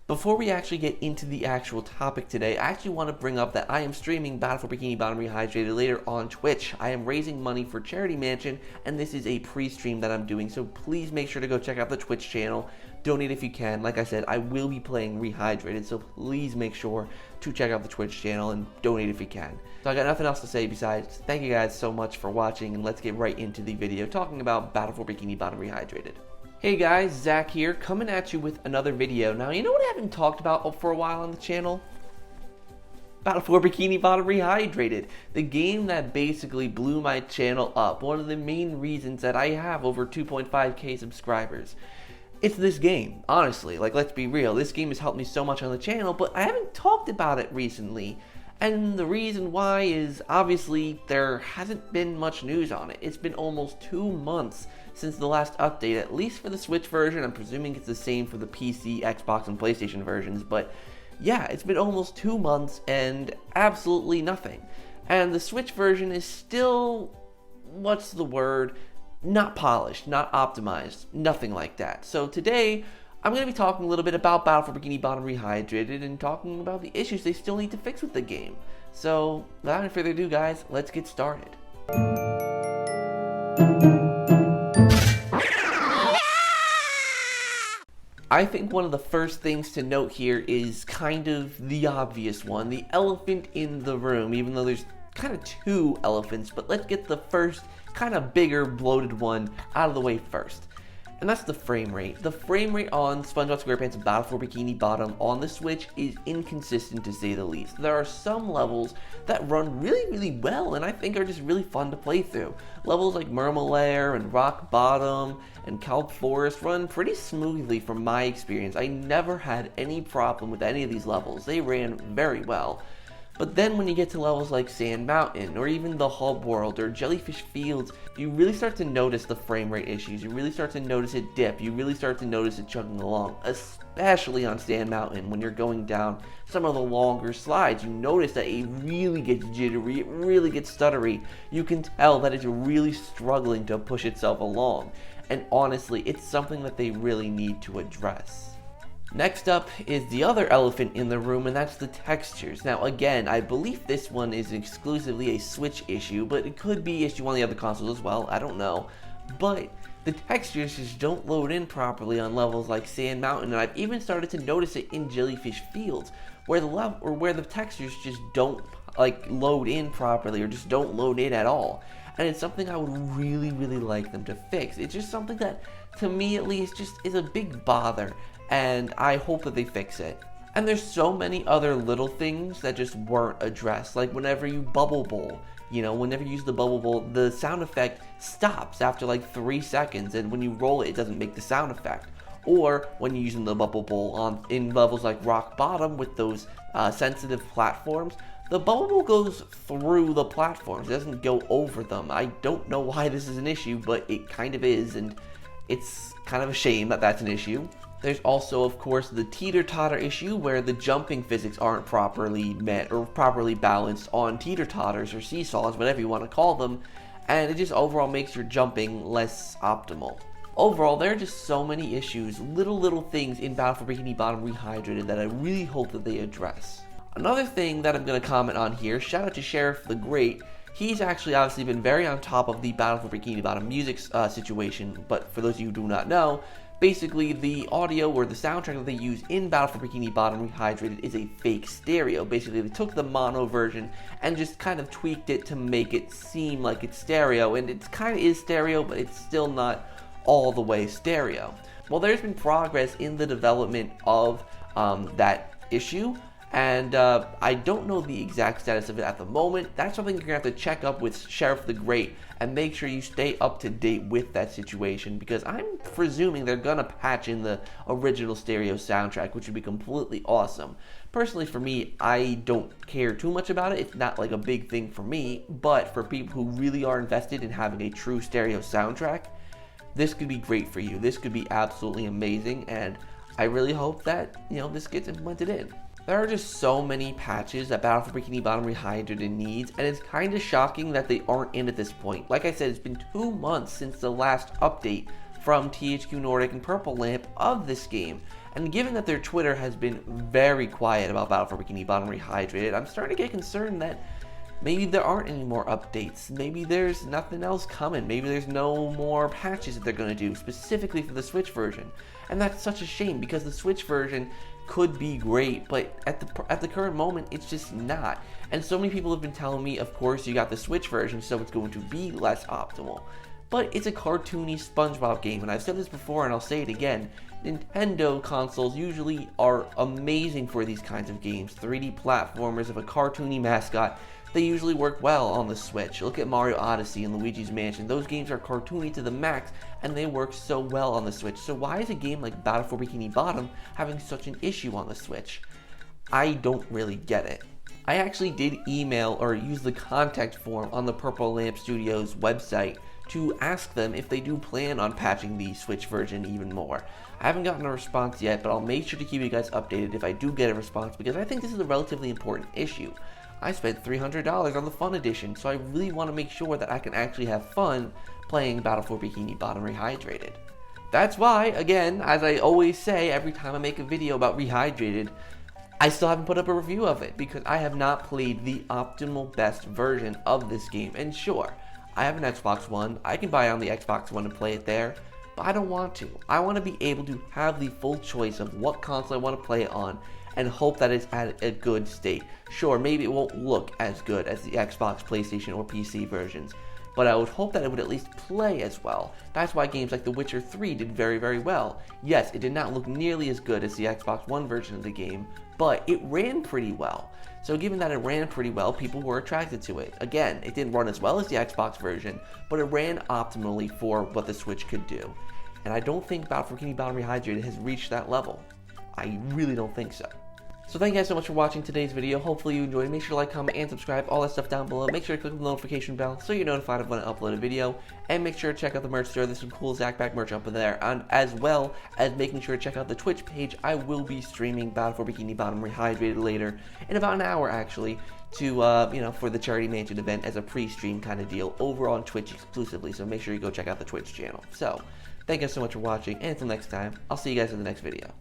Before we actually get into the actual topic today, I actually want to bring up that I am streaming Battle for Bikini Bottom Rehydrated later on Twitch. I am raising money for Charity Mansion, and this is a pre-stream that I'm doing, so please make sure to go check out the Twitch channel. Donate if you can. Like I said, I will be playing Rehydrated, so please make sure to check out the Twitch channel and donate if you can. So I got nothing else to say besides thank you guys so much for watching, and let's get right into the video talking about Battle for Bikini Bottom Rehydrated. Hey guys, Zach here, coming at you with another video. Now, you know what I haven't talked about for a while on the channel? Battle for Bikini Bottom Rehydrated, the game that basically blew my channel up. One of the main reasons that I have over 2.5k subscribers. It's this game, honestly. Like, let's be real, this game has helped me so much on the channel, but I haven't talked about it recently. And the reason why is, obviously, there hasn't been much news on it. It's been almost 2 months since the last update, at least for the Switch version. I'm presuming it's the same for the PC, Xbox, and PlayStation versions, but yeah, it's been almost 2 months and absolutely nothing. And the Switch version is still, what's the word, not polished, not optimized, nothing like that. So today, I'm going to be talking a little bit about Battle for Bikini Bottom Rehydrated and talking about the issues they still need to fix with the game. So, without any further ado guys, let's get started. I think one of the first things to note here is kind of the obvious one, the elephant in the room, even though there's kind of two elephants, but let's get the first kind of bigger bloated one out of the way first. And that's the frame rate. The frame rate on SpongeBob SquarePants Battle for Bikini Bottom on the Switch is inconsistent to say the least. There are some levels that run really well and I think are just really fun to play through. Levels like Mermalair and Rock Bottom and Kelp Forest run pretty smoothly from my experience. I never had any problem with any of these levels. They ran very well. But then when you get to levels like Sand Mountain, or even the Hub World, or Jellyfish Fields, you really start to notice the frame rate issues. You really start to notice it dip. You really start to notice it chugging along, especially on Sand Mountain when you're going down some of the longer slides. You notice that it really gets jittery, it really gets stuttery. You can tell that it's really struggling to push itself along. And honestly, it's something that they really need to address. Next up is the other elephant in the room, and that's the textures. Now again, I believe this one is exclusively a Switch issue, but it could be issue on the other consoles as well, I don't know. But the textures just don't load in properly on levels like Sand Mountain, and I've even started to notice it in Jellyfish Fields, where the textures just don't like load in properly, or just don't load in at all. And it's something I would really like them to fix. It's just something that, to me at least, just is a big bother. And I hope that they fix it. And there's so many other little things that just weren't addressed. Like whenever you bubble bowl, whenever you use the bubble bowl, the sound effect stops after like 3 seconds, and when you roll it, it doesn't make the sound effect. Or when you're using the bubble bowl in levels like Rock Bottom with those sensitive platforms, the bubble bowl goes through the platforms, it doesn't go over them. I don't know why this is an issue, but it kind of is, and it's kind of a shame that that's an issue. There's also, of course, the teeter-totter issue where the jumping physics aren't properly met or properly balanced on teeter-totters or seesaws, whatever you want to call them, and it just overall makes your jumping less optimal. Overall, there are just so many issues, little things in Battle for Bikini Bottom Rehydrated that I really hope that they address. Another thing that I'm going to comment on here, shout out to Sheriff the Great. He's actually obviously been very on top of the Battle for Bikini Bottom music situation, but for those of you who do not know, basically the audio or the soundtrack that they use in Battle for Bikini Bottom Rehydrated is a fake stereo. Basically they took the mono version and just kind of tweaked it to make it seem like it's stereo, and it kind of is stereo, but it's still not all the way stereo. Well, there's been progress in the development of that issue, and I don't know the exact status of it at the moment. That's something you're going to have to check up with Sheriff the Great and make sure you stay up to date with that situation, because I'm presuming they're going to patch in the original stereo soundtrack, which would be completely awesome. Personally, for me, I don't care too much about it. It's not like a big thing for me, but for people who really are invested in having a true stereo soundtrack, this could be great for you. This could be absolutely amazing, and I really hope that, this gets implemented in. There are just so many patches that Battle for Bikini Bottom Rehydrated needs, and it's kind of shocking that they aren't in at this point. Like I said, it's been 2 months since the last update from THQ Nordic and Purple Lamp of this game, And given that their Twitter has been very quiet about Battle for Bikini Bottom Rehydrated, I'm starting to get concerned that maybe there aren't any more updates. Maybe there's nothing else coming. Maybe there's no more patches that they're going to do specifically for the Switch version. And that's such a shame because the Switch version could be great, but at the current moment, it's just not. And so many people have been telling me, of course, you got the Switch version, so it's going to be less optimal. But it's a cartoony Spongebob game, and I've said this before and I'll say it again. Nintendo consoles usually are amazing for these kinds of games. 3D platformers of a cartoony mascot, they usually work well on the Switch. Look at Mario Odyssey and Luigi's Mansion. Those games are cartoony to the max, and they work so well on the Switch. So why is a game like Battle for Bikini Bottom having such an issue on the Switch? I don't really get it. I actually did email or use the contact form on the Purple Lamp Studios website to ask them if they do plan on patching the Switch version even more. I haven't gotten a response yet, but I'll make sure to keep you guys updated if I do get a response because I think this is a relatively important issue. I spent $300 on the Fun Edition, so I really want to make sure that I can actually have fun playing Battle for Bikini Bottom Rehydrated. That's why, again, as I always say every time I make a video about Rehydrated, I still haven't put up a review of it because I have not played the optimal best version of this game. And sure, I have an Xbox One, I can buy it on the Xbox One and play it there, but I don't want to. I want to be able to have the full choice of what console I want to play it on and hope that it's at a good state. Sure, maybe it won't look as good as the Xbox, PlayStation, or PC versions, but I would hope that it would at least play as well. That's why games like The Witcher 3 did very, very well. Yes, it did not look nearly as good as the Xbox One version of the game, but it ran pretty well. So given that it ran pretty well, people were attracted to it. Again, it didn't run as well as the Xbox version, but it ran optimally for what the Switch could do. And I don't think Battle for Bikini Bottom Rehydrated has reached that level. I really don't think so. So thank you guys so much for watching today's video. Hopefully you enjoyed. Make sure to like, comment, and subscribe. All that stuff down below. Make sure to click the notification bell so you're notified of when I upload a video. And make sure to check out the merch store. There's some cool ZakPak merch up there. And as well as making sure to check out the Twitch page. I will be streaming Battle for Bikini Bottom Rehydrated later. In about an hour, actually. To, for the Charity Mansion event as a pre-stream kind of deal over on Twitch exclusively. So make sure you go check out the Twitch channel. So, thank you guys so much for watching. And until next time, I'll see you guys in the next video.